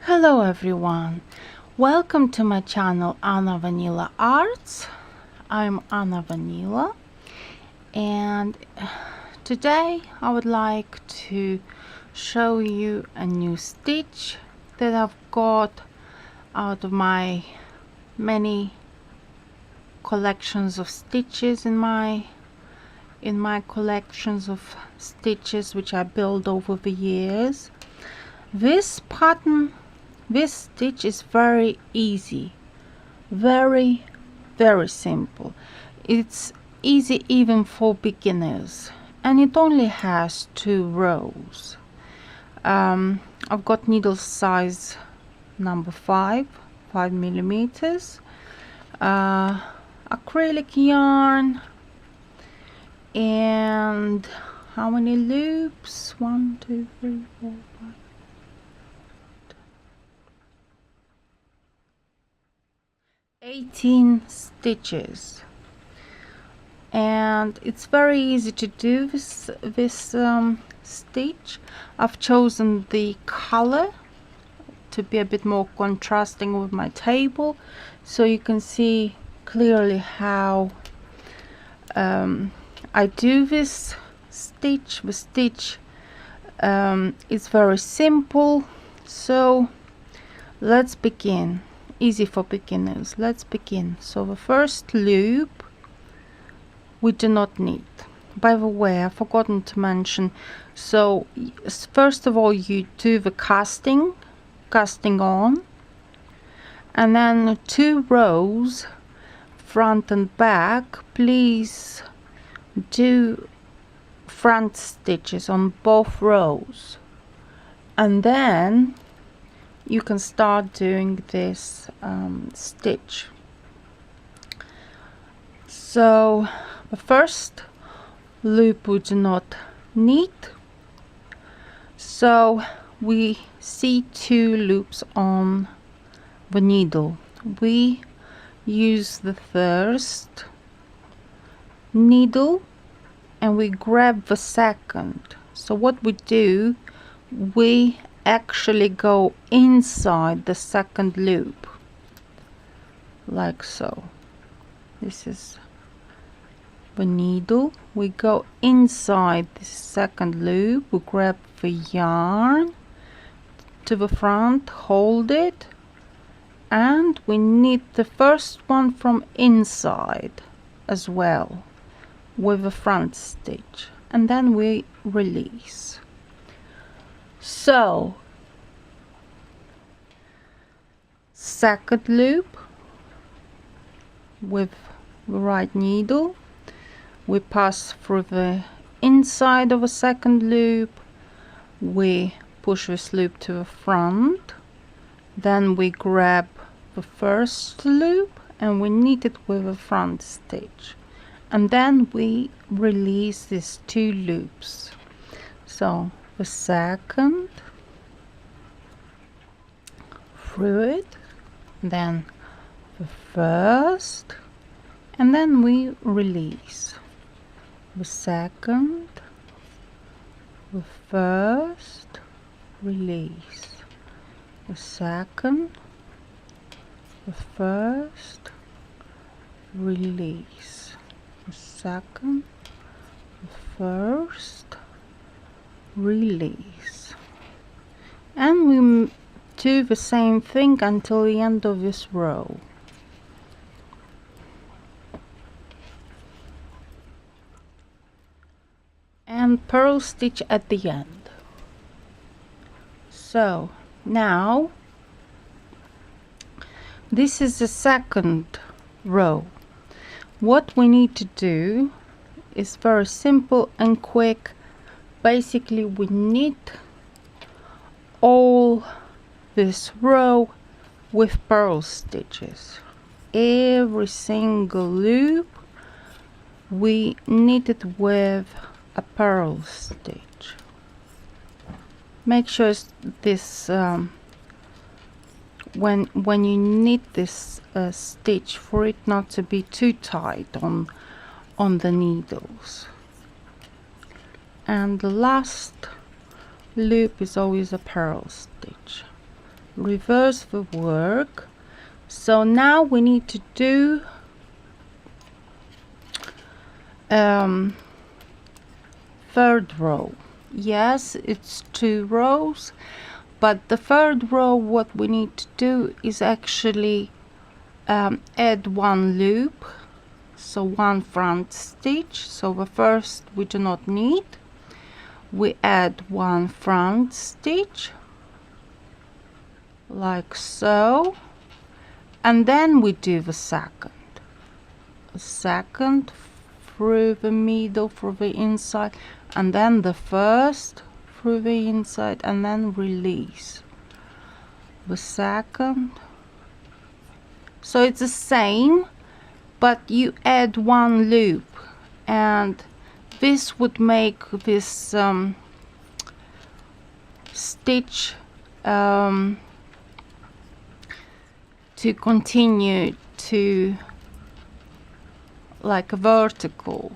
Hello everyone, welcome to my channel Anna Vanila Arts. I'm Anna Vanila, and today I would like to show you a new stitch that I've got out of my many collections of stitches in my collections of stitches which I built over the years. This stitch is very easy, very simple. It's easy even for beginners, and it only has 2 rows. I've got needle size number 5 millimeters, acrylic yarn, and how many loops? 1, 2, 3, 4, 5. 18 stitches, and it's very easy to do this stitch. I've chosen the color to be a bit more contrasting with my table, so you can see clearly how I do this stitch. The stitch is very simple, so let's begin. Easy for beginners. Let's begin. So the first loop we do not need. By the way, I've forgotten to mention, so first of all you do the casting on, and then 2 rows front and back. Please do front stitches on both rows, and then you can start doing this stitch. So the first loop we do not need, so we see 2 loops on the needle. We use the first needle and we grab the second. So what we do, we actually go inside the second loop, like so. This is the needle. We go inside the second loop, we grab the yarn to the front, hold it, and we knit the first one from inside as well with a front stitch, and then we release. So second loop with the right needle, we pass through the inside of a second loop, we push this loop to the front, then we grab the first loop and we knit it with a front stitch, and then we release these 2 loops. So the second through it, then the first, and then we release the second, the first, release the second, the first, release the second, the first, release, and we do the same thing until the end of this row. And purl stitch at the end. So now this is the second row. What we need to do is very simple and quick. Basically we knit all this row with purl stitches. Every single loop we knit it with a purl stitch. Make sure this when you knit this stitch, for it not to be too tight on the needles. And the last loop is always a purl stitch, reverse the work. So now we need to do third row. Yes, it's 2 rows, but the third row, what we need to do is actually add 1 loop, so 1 front stitch. So the first we do not need, we add 1 front stitch like so, and then we do the second through the middle, through the inside, and then the first through the inside, and then release the second. So it's the same, but you add 1 loop, and this would make this stitch to continue to like a vertical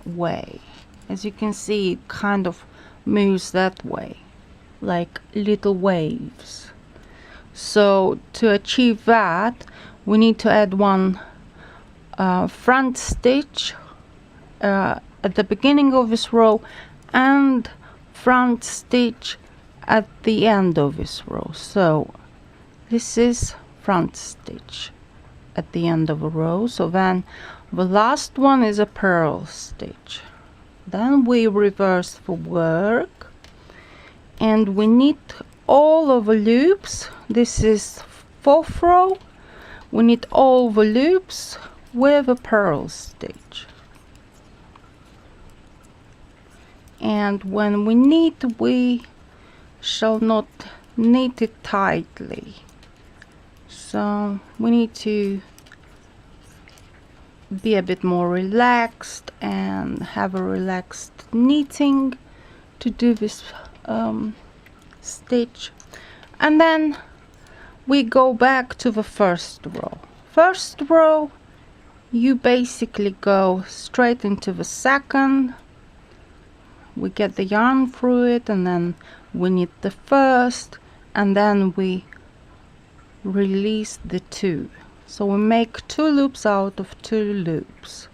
way. As you can see, it kind of moves that way, like little waves. So to achieve that, we need to add 1 front stitch at the beginning of this row and front stitch at the end of this row. So this is front stitch at the end of a row. So then the last one is a purl stitch. Then we reverse the work, and we need all of the loops. This is 4th row. We need all the loops with a purl stitch, and when we knit, we shall not knit it tightly. So we need to be a bit more relaxed and have a relaxed knitting to do this stitch. And then we go back to the first row. First row, you basically go straight into the second. We get the yarn through it, and then we knit the first, and then we release the 2. So we make 2 loops out of 2 loops.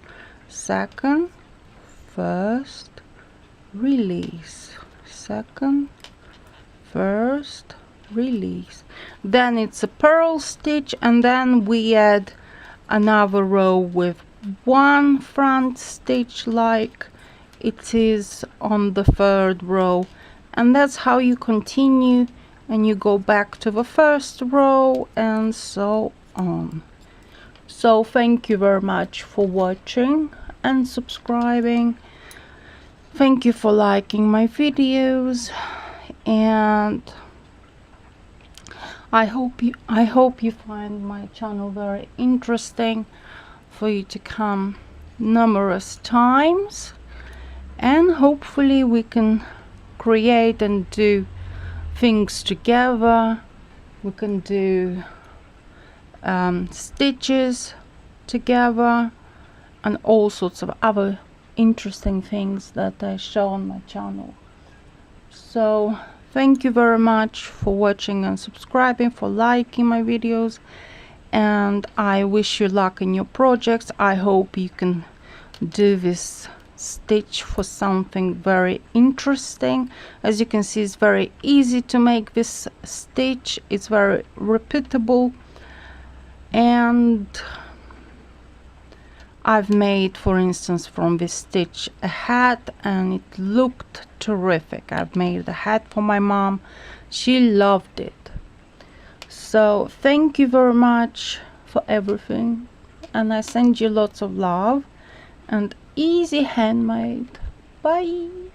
Second, first, release, second, first, release. Then it's a purl stitch, and then we add another row with 1 front stitch like it is on the 3rd row, and that's how you continue, and you go back to the 1st row and so on. So thank you very much for watching and subscribing. Thank you for liking my videos, and I hope you find my channel very interesting for you to come numerous times, and hopefully we can create and do things together. We can do stitches together and all sorts of other interesting things that I show on my channel. So thank you very much for watching and subscribing, for liking my videos, and I wish you luck in your projects. I hope you can do this stitch for something very interesting. As you can see, it's very easy to make this stitch. It's very repeatable, and I've made, for instance, from this stitch a hat, and it looked terrific. I've made a hat for my mom. She loved it. So thank you very much for everything, and I send you lots of love and easy handmade. Bye.